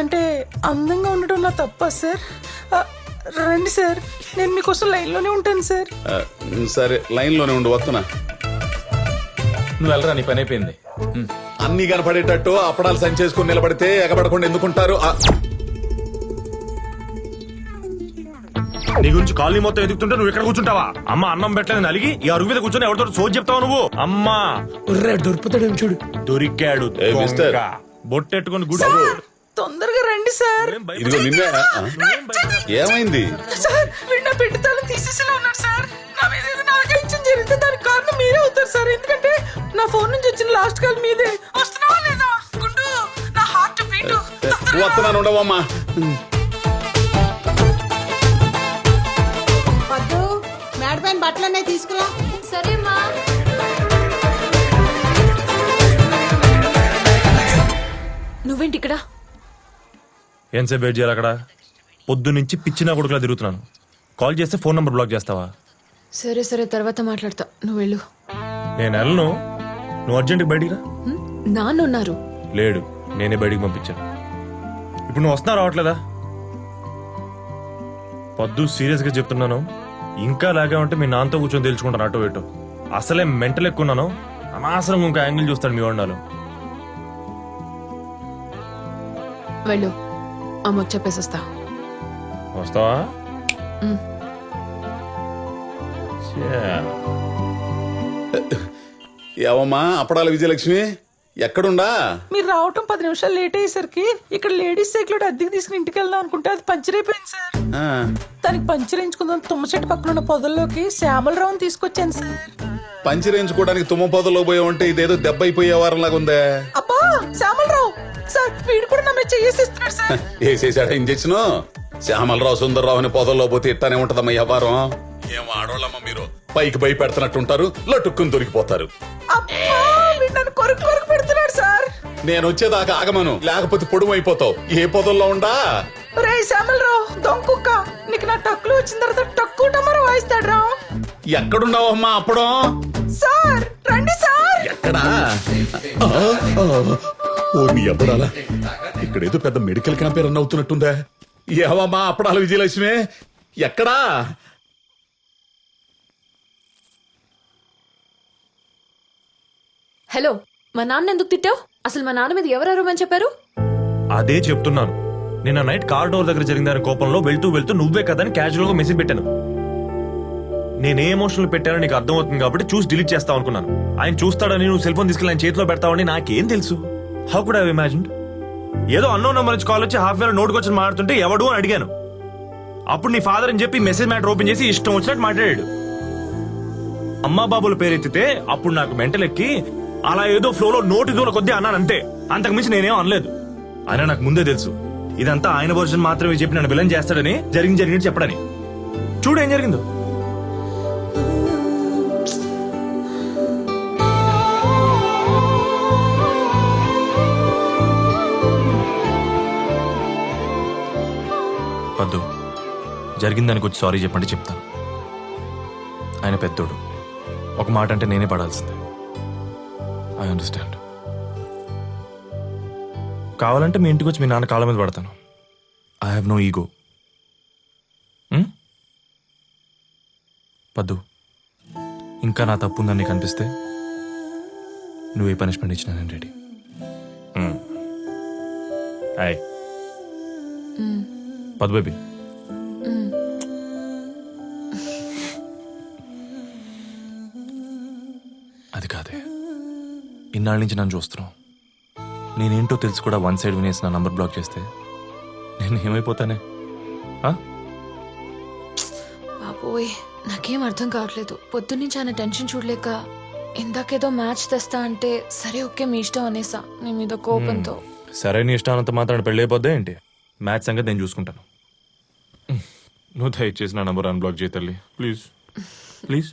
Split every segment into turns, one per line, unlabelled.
అంటే అందంగా ఉండడం నా తప్ప సార్? రండి సార్, నేను మీకోసం లైన్లోనే ఉంటాను సార్.
సరే లైన్లోనే ఉండు, వస్తున్నా.
నువ్వు వెళ్ళరా, నీ పని అయిపోయింది.
అన్ని కనపడేటట్టు అప్పడాలు సంచేసుకుని నిలబడితే ఎగబడకుండా ఎందుకుంటారు?
నీ గురించి కాలనీ మొత్తం ఎదుగుతుంటే నువ్వు ఇక్కడ కూర్చుంటావా? అమ్మ అన్నం పెట్టలేదు అలిగి ఈ అరుగు మీద కూర్చొని ఎవరితో సోది చెప్తావు నువ్వు? అమ్మా
దొరుకుతాడు చూడు.
దొరికాడు
ఏ మిస్టర్.
బొట్టెట్టుకుని గుడి.
తొందరగా రండి సార్.
ఇదిగో నిన్నే. ఏమైంది?
సార్ వీడు నా పెట్టి తాళం తీసేసేలా ఉన్నాడు సార్. నా మీద ఏదైనా ఆలోచించడం జరిగితే దానికి కారణం మీరే అవుతారు సార్. ఎందుకంటే నా ఫోన్ నుంచి వచ్చిన లాస్ట్ కాల్ మీదే. వస్తున్నావా లేదా? గుండు, నా హార్ట్ బీట్.
వస్తున్నాను, ఉండవమ్మా.
వద్దు, మేడ పైన బట్టలన్నీ తీసుకురా.
సరేమ్మా. నువ్వేంటి ఇక్కడ?
ఎంతసేపు వెయిట్ చేయాలి అక్కడ? పొద్దు నుంచి పిచ్చిన కొడుకులా తిరుగుతున్నాను. కాల్ చేస్తే ఫోన్ నంబర్ బ్లాక్ చేస్తావా?
సరే సరే, తర్వాత మాట్లాడతా. నువ్వు వెళ్ళు.
నేను వెళ్ళను. నువ్వు అర్జెంట్కి బయటికి రా.
నాన్న ఉన్నారు.
లేడు, నేనే బయటికి పంపించాను. ఇప్పుడు నువ్వు వస్తున్నా రావట్లేదా? పొద్దు సీరియస్ గా చెప్తున్నాను. ఇంకా లాగా ఉంటే మీ నాన్నతో కూర్చొని తెలుసుకుంటాను అటో ఇటో. అసలే మెంటల్ ఎక్కున్నాను. అనవసరం ఇంకా యాంగిల్ చూస్తాడు మీ వాడినాలు.
వెళ్ళు, అమ్మకు చెప్పేసి వస్తా.
వస్తావా?
ఏవమ్మా అప్పడాల విజయలక్ష్మి, ఎక్కడుండా?
మీరు రావటం 10 నిమిషాలు లేట్ అయ్యేసరికి ఇక్కడ లేడీస్ సైకిల్ అద్దెకి తీసుకుని ఇంటికి వెళ్దాం అనుకుంటే అది పంచర్ అయిపోయింది సార్. దానికి పంచర్ వేయించుకుందాం తుమ్మ చెట్టు పక్కన ఉన్న పొదల్లోకి శ్యామలరావుని తీసుకొచ్చాను సార్.
పంచి వేయించుకోవడానికి తుమ్మ పొదలో పోయా ఉంటే ఇదేదో దెబ్బ అయిపోయే వారంలాగా ఉందే.
అబ్బా శ్యామలరావు సార్, వీడు కూడా నా మీద చేసేస్తున్నాడు సార్.
వేసేసాడా ఇంజక్షన్? శ్యామలరావు సుందర్రావు అని పొదల్లో పోతే ఇట్టానే ఉంటదమ్మా వ్యవహారం. ఏం ఆడోళ్ళమ్మా మీరు, పైకి భయపెడుతున్నట్టుంటారు, లటుక్కుని దొరికిపోతారు.
అబ్బా, వీడు నన్ను కొరకు కొరకు పెడుతున్నాడు సార్.
నేను వచ్చేదాకా ఆగమను, లేకపోతే పొడుము అయిపోతావు. ఏ పొదల్లో ఉండా?
రే శ్యామలరావు దొంకుక్క, నీకు నా టక్కులు వచ్చిన తర్వాత టక్కు టమర వాయిస్తాడు రా.
ఎక్కడున్నావమ్మా అప్పుడం?
సార్ రండి సార్.
ఎక్కడా? ఓ నీ అప్పుడాలా, ఇక్కడేదో పెద్ద మెడికల్ క్యాంప్ రన్ అవుతున్నట్టుందా? ఏవమ్మా అప్పడాల విజయలక్ష్మి, ఎక్కడా?
హలో, మా నాన్న ఎందుకు తిట్టావు? అసలు మా నాన్న మీద ఎవరు అరవమని చెప్పారు?
అదే చెప్తున్నాను. నిన్న నైట్ కార్ డోర్ దగ్గర జరిగిందని కోపంలో వెళ్తూ వెళ్తూ నువ్వే కదని క్యాజువల్ గా మెసేజ్ పెట్టాను. నేనే ఎమోషనల్ పెట్టానో నీకు అర్థమవుతుంది కాబట్టి చూసి డిలీట్ చేస్తావు అనుకున్నాను. ఆయన చూస్తాడని నువ్వు సెల్ ఫోన్ తీసుకెళ్ళి ఆయన చేతిలో పెడతావని నాకేం తెలుసు? How could I imagine? ఏదో అన్నోన్ నెంబర్ నుంచి కాల్ వచ్చి హాఫ్ వేర్ నోటుకు వచ్చి మాట్లాడుతుంటే ఎవడు అని అడిగాను. అప్పుడు నీ ఫాదర్ అని చెప్పి మెసేజ్ మ్యాటర్ ఓపెన్ చేసి ఇష్టం వచ్చినట్టు మాట్లాడాడు. అమ్మా బాబుల పేరెత్తితే అప్పుడు నాకు మెంటల్ ఎక్కి అలా ఏదో ఫ్లోలో నోటి దూల కొద్దీ అన్నాను అంతే. అంతకుమించి నేనేం అనలేదు. ఆయన నాకు ముందే తెలుసు ఇదంతా ఆయన వర్షన్ మాత్రమే చెప్పి నన్ను విలన్ చేస్తాడని, జరిగింది చెప్పడని. చూడు ఏం జరిగిందో. పద్దు, జరిగిందానికి వచ్చి సారీ చెప్పండి చెప్తాను. ఆయన పెద్దోడు, ఒక మాట అంటే నేనే పడాల్సిందే. I understand. కావాలంటే మీ ఇంటికి వచ్చి మీ నాన్న కాళ్ళ మీద పడతాను. I have no ego. Paddu, ఇంకా నా తప్పు ఉందని నీకు అనిపిస్తే నువ్వు ఏ పనిష్మెంట్ ఇచ్చినా నేను రెడీ. హాయ్ పద్దు బేబీ. అది కాదే, ఇన్నాళ్ళ నుంచి నన్ను చూస్తున్నావు. నేనేంటో తెలుసు కూడా వన్ సైడ్ వినేసి నా నంబర్ బ్లాక్ చేస్తే నేను ఏమైపోతానే?
బాబోయ్, నాకేం అర్థం కావట్లేదు. పొద్దున్నుంచి ఆయన టెన్షన్ చూడలేక ఇందాకేదో మ్యాచ్ తెస్తా అంటే సరే ఓకే మీ ఇష్టం అనేసా నీ మీద కోపంతో.
సరే నీ ఇష్టానంత మాత్రం పెళ్ళి అయిపోద్దా ఏంటి? మ్యాచ్ సంగతి నేను చూసుకుంటాను. నువ్వు దయచేసి నా నంబర్ అన్బ్లాక్ చేయి తల్లి, ప్లీజ్ ప్లీజ్.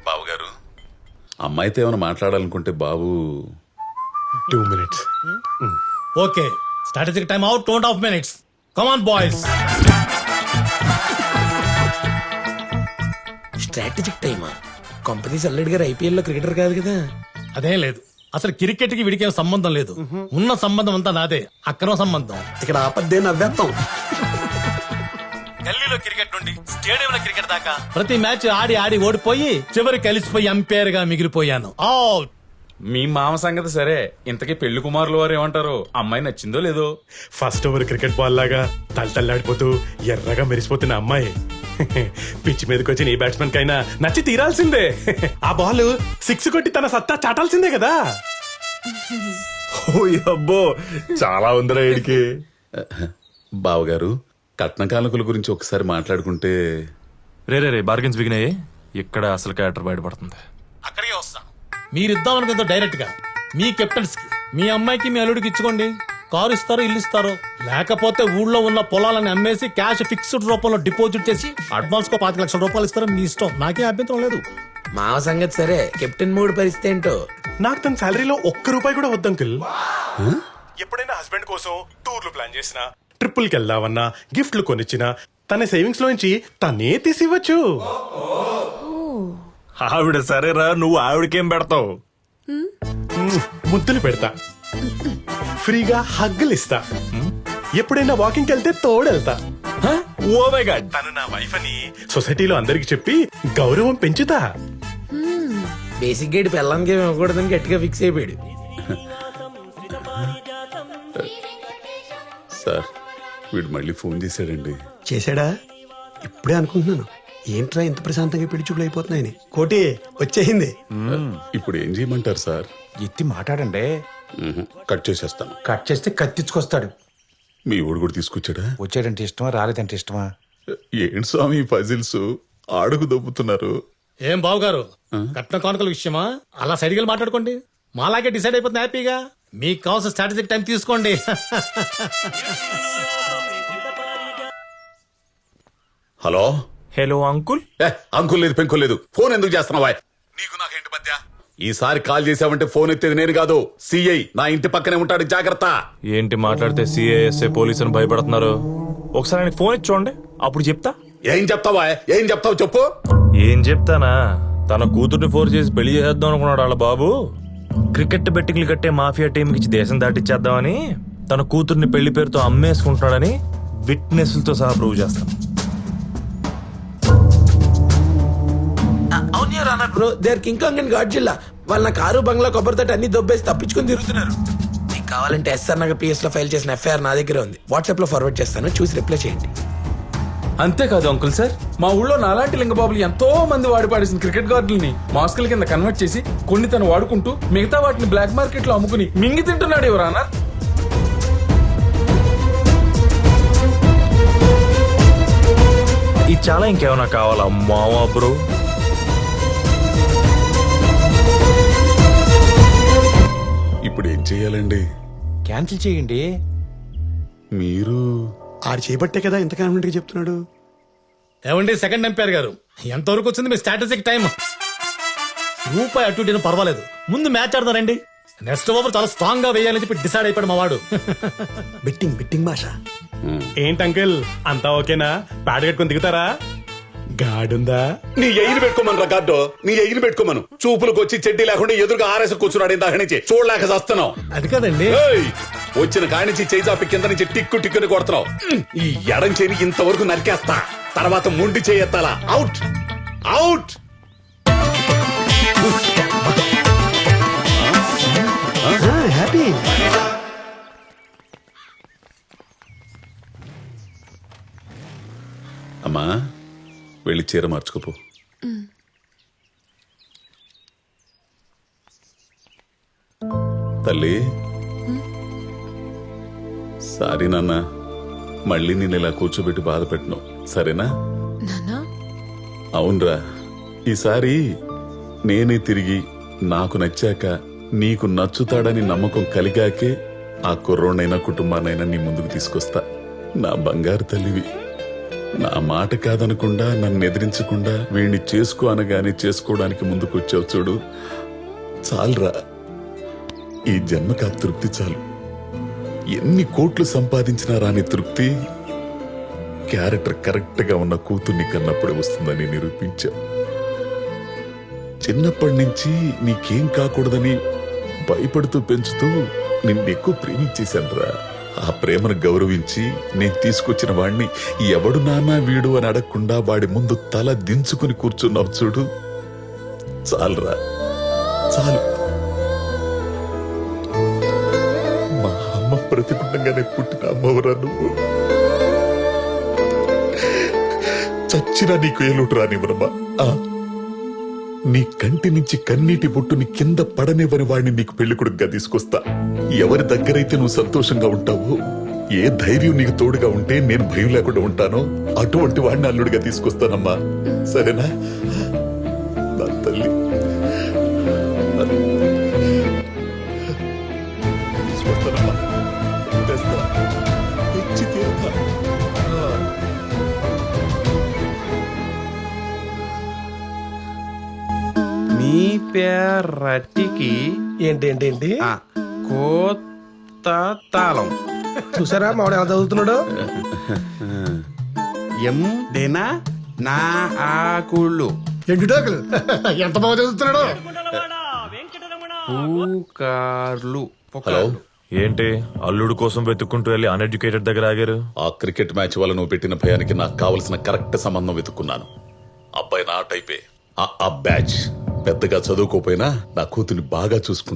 బాబు గారు, అమ్మాయితో ఏమైనా మాట్లాడాలనుకుంటే బాబు
2 minutes. Okay, Strategic time out, 2.5 minutes. Come on, boys.
Strategic టైమా? కంపెనీస్ అల్లుడి గారు ఐపీఎల్ లో క్రికెటర్ కాదు కదా.
అదేం లేదు. అసలు క్రికెట్ కి వీడికి ఏం సంబంధం లేదు. ఉన్న సంబంధం అంతా నాదే, అక్రమ సంబంధం.
ఇక్కడ ఆపద్దే నవ్వేస్తాం.
గల్లీలో క్రికెట్ నుండి స్టేడియంలో క్రికెట్ దాకా ప్రతి మ్యాచ్ ఆడి ఆడి ఓడిపోయి చివరికి కలిసిపోయి అంపైర్ గా మిగిలిపోయాను. అవుట్.
మీ మామ సంగతి సరే, ఇంతకీ పెళ్లి కుమారులు వారు ఏమంటారు? అమ్మాయి నచ్చిందో లేదో?
ఫస్ట్ ఓవర్ క్రికెట్ బాల్ లాగా తల్లడిపోతూ ఎర్రగా మెరిసిపోతున్న అమ్మాయి పిచ్ మీదకి వచ్చి నీ బ్యాట్స్మెన్ కైనా నచ్చి తీరాల్సిందే. ఆ బాల్ 6 కొట్టి తన సత్తా చాటాల్సిందే కదా. ఓ అబ్బో, చాలా ఉందిరా వీడికి.
బావగారు, కట్న కానుకల గురించి ఒకసారి మాట్లాడుకుంటే.
రే బార్గెన్స్ బిగినాయి. ఇక్కడ అసలు క్యారెక్టర్ బయటపడుతుంది.
అక్కడికే వస్తాను. మీరిద్దాం అనుకుందో డైరెక్ట్ గా మీ కెప్టెన్స్ కి, మీ అమ్మాయికి మీ అల్లుడికి ఇచ్చుకోండి. కారు ఇస్తారో ఇల్లు ఇస్తారో, లేకపోతే ఊళ్ళో ఉన్న పొలాలను అమ్మేసి క్యాష్ ఫిక్స్డ్ రూపంలో డిపాజిట్ చేసి అడ్వాన్స్ కో 5 లక్షల రూపాయలు ఇస్తారో మీ ఇష్టం, నాకే అభ్యంతరం లేదు.
మావ సంగతి సరే, కెప్టెన్ మూడు పరిస్థితి ఏంటో?
నాకు తన శాలరీలో ₹1 కూడా వద్దు అంకుల్. ఎప్పుడైనా హస్బెండ్ కోసం టూర్లు ప్లాన్ చేసినా, ట్రిప్పుల్కి వెళ్దామన్నా, గిఫ్ట్లు కొనిచ్చినా తన సేవింగ్స్ లోంచి తనే తీసివ్వచ్చు.
ఆవిడ సరేరా, నువ్వు ఆవిడకేం పెడతావు?
ముద్దులు పెడతా, ఫ్రీగా హగ్గులు ఇస్తా, ఎప్పుడైనా వాకింగ్ వెళ్తే తోడెళ్తా.
ఓ మై గాడ్,
తను నా వైఫ్ అని సొసైటీలో అందరికి చెప్పి గౌరవం పెంచుతా.
బేసిక్ గేట్ పెళ్ళానికి ఏమి ఇవ్వకూడదని గట్టిగా ఫిక్స్ అయిపోయాడు.
సార్, వీడు మళ్ళీ ఫోన్ చేశాడండి.
చేశాడా? ఇప్పుడే అనుకుంటున్నాను, ఏంట్రా ఇంత ప్రశాంతంగా పెళ్లి చూపులు అయిపోతున్నాయని. కోటి వచ్చేసింది.
ఇప్పుడు ఏం చేయమంటారు సార్?
ఎత్తి మాట్లాడండి.
కట్ చేసేస్తాను.
కట్ చేస్తే కత్తిచ్చుకొస్తాడు.
మీ ఊడు కూడా తీసుకొచ్చాడా?
వచ్చాడంటే ఇష్టమా, రాలేదంటే ఇష్టమా?
ఏంటి స్వామి పజిల్స్ ఆడుకు దొబ్బుతున్నారు?
ఏం బావు గారు, కట్న కానుకల విషయమా అలా సైడ్కి వెళ్ళి మాట్లాడుకోండి. మాలాగే డిసైడ్ అయిపోతుంది హ్యాపీగా. మీకు కావాల్సిన స్ట్రాటజిక్ టైం తీసుకోండి.
హలో.
Hello uncle.
అంకుల్ లేదు, పెంకుల్ లేదు. ఫోన్ ఎందుకు చేస్తున్నావా? నీకు నాకేంటి మధ్య? ఈసారి కాల్ చేసావంటే ఫోన్ ఎత్తేది నేను కాదు, సిఐ. నా ఇంటి పక్కనే ఉంటాడు, జాగ్రత్త.
ఏంటి మాట్లాడితే సిఐఎస్ఏ పోలీసు అని భయపడుతున్నారు? ఒకసారి ఆయనకి ఫోన్ ఇచ్చి చూడండి, అప్పుడు చెప్తా.
ఏం చెప్తావా? ఏం చెప్తావు చెప్పు.
ఏం చెప్తానా? తన కూతుర్ని ఫోర్స్ చేసి పెళ్లి చేద్దాం అనుకున్నాడు వాళ్ళ బాబు. క్రికెట్ బెట్టింగ్లు కట్టే మాఫియా టీంకి ఇచ్చి దేశం దాటిచ్చేద్దామని తన కూతుర్ని పెళ్లి పేరుతో అమ్మేసుకుంటున్నాడని విట్నెస్లతో సహా ప్రూవ్ చేస్తాను.
అవును bro, there King Kong and Godzilla. వాళ్ళ నా కారు బంగ్లా కొబ్బరితోటి అన్ని దొబ్బేసి తప్పించుకొని తిరుగుతున్నారు. మీకు కావాలంటే ఎస్ఆర్ నగర్ పిఎస్ లో ఫైల్ చేసిన ఎఫ్ఐఆర్ నా దగ్గర ఉంది, వాట్సాప్ లో ఫార్వర్డ్ చేస్తాను, చూసి రిప్లై చేయండి.
అంతేకాదు అంకుల్ సార్, మా ఊళ్ళో నాలాంటి లింగబాబులు ఎంతో మంది వాడి పాడేసిన క్రికెట్ గార్డుల్ని మాస్కుల కింద కన్వర్ట్ చేసి కొన్ని తను వాడుకుంటూ మిగతా వాటిని బ్లాక్ మార్కెట్ లో అమ్ముకుని మింగి తింటున్నాడు ఎవరన్నా.
ఇది చాలా ఇంకేమైనా కావాలా మావా బ్రో?
ఇప్పుడు ఏం చెయ్యాలండి?
క్యాన్సిల్ చేయండి.
మీరు
ఆడు చేపట్టే కదా ఇంత కాన్ఫిడెంట్ గా చెప్తున్నాడు.
ఏమండి సెకండ్ ఎంపైర్ గారు, ఎంతవరకు వచ్చింది మీ స్ట్రాటజిక్ టైం? రూపాయి అటు ఇటు పర్వాలేదు, ముందు మ్యాచ్ ఆడతారండి. నెక్స్ట్ ఓవర్ చాలా స్ట్రాంగ్ గా వేయాలని చెప్పి డిసైడ్ అయిపోయాడు మా వాడు.
బెట్టింగ్ భాష.
ఏంటి అంకుల్, అంతా ఓకేనా? ప్యాడ్ కట్టుకొని దిగుతారా? గాడుందా?
నీ ఎయిని పెట్టుకోమను రికార్డు, నీ ఎయిని పెట్టుకోమను. చూపులకు వచ్చి చెడ్డీ లేకుండా ఎదురుగా ఆరేసి కూర్చున్నాడు ఇందాక నుంచి, చూడలేక చేస్తున్నావు.
అది కదండి,
వచ్చిన కాడి నుంచి చేయి చాపి కింద నుంచి టిక్కు టిక్కుని కొడుతున్నావు. ఈ ఎడం చేని ఇంతవరకు నరికేస్తా, తర్వాత ముండి చేయెత్తాలా. Out out.
హ్యాపీ.
అమ్మా, వెళ్ళి చీర మార్చుకోపో. తల్లి, సారీ నాన్న, మళ్ళీ నేను ఇలా కూర్చోబెట్టి బాధ పెట్టను, సరేనా? అవునరా, ఈసారి నేనే తిరిగి నాకు నచ్చాక నీకు నచ్చుతాడని నమ్మకం కలిగాకే ఆ కుర్రోనైనా కుటుంబాన్నైనా నీ ముందుకు తీసుకొస్తా. నా బంగారు తల్లివి. నా మాట కాదనకుండా, నన్ను ఎదిరించకుండా వీణ్ణి చేసుకో అనగానే చేసుకోవడానికి ముందుకొచ్చావు చూడు, చాలురా. ఈ జన్మకు ఆ తృప్తి చాలు. ఎన్ని కోట్లు సంపాదించినా రాని తృప్తి క్యారెక్టర్ కరెక్ట్ గా ఉన్న కూతుర్ని కన్నప్పుడే వస్తుందని నిరూపించా. చిన్నప్పటి నుంచి నీకేం కాకూడదని భయపడుతూ పెంచుతూ నిన్నెక్కువ ప్రేమించేశానురా. ఆ ప్రేమను గౌరవించి నేను తీసుకొచ్చిన వాణ్ణి ఎవడు నాన్నా వీడు అని అడగకుండా వాడి ముందు తల దించుకుని కూర్చున్నావు చూడు, చాలురా, చాలు. మా అమ్మ ప్రతికుండంగానే పుట్టిన అమ్మవరా నువ్వు. చచ్చినా నీకు ఏలుడు రానివ్వనమ్మా. నీ కంటి నుంచి కన్నీటి బొట్టుని కింద పడనివ్వని వాడిని నీకు పెళ్లికొడుకుగా తీసుకొస్తా. ఎవరి దగ్గరైతే నువ్వు సంతోషంగా ఉంటావో, ఏ ధైర్యం నీకు తోడుగా ఉంటే నేను భయం లేకుండా ఉంటానో అటువంటి వాడిని అల్లుడిగా తీసుకొస్తానమ్మా. సరేనా నా తల్లి? తీసుకొస్తానమ్మా, తెస్తా, తెచ్చి తీరుతా.
మీ పేరటికి
ఏంటి
కొత్త తాళం
చూసారా మావాడు ఎలా చదువుతున్నాడు?
ఎండిన నా ఆకుళ్ళు
ఎండుటాకులు ఎంత బాగా చదువుతున్నాడు.
పూకార్లు
హలో,
ఏంటి అల్లుడు కోసం వెతుక్కుంటూ వెళ్ళి అన్ఎడ్యుకేటెడ్ దగ్గర ఆగారు?
ఆ క్రికెట్ మ్యాచ్ వల్ల నువ్వు పెట్టిన భయానికి నాకు కావలసిన కరెక్ట్ సంబంధం వెతుక్కున్నాను. అబ్బాయి నా టైపే. ఆ బ్యాచ్ పెద్దగా చదువుకోపోయినా నా కూతుని బాగా చూసుకుంటాడు.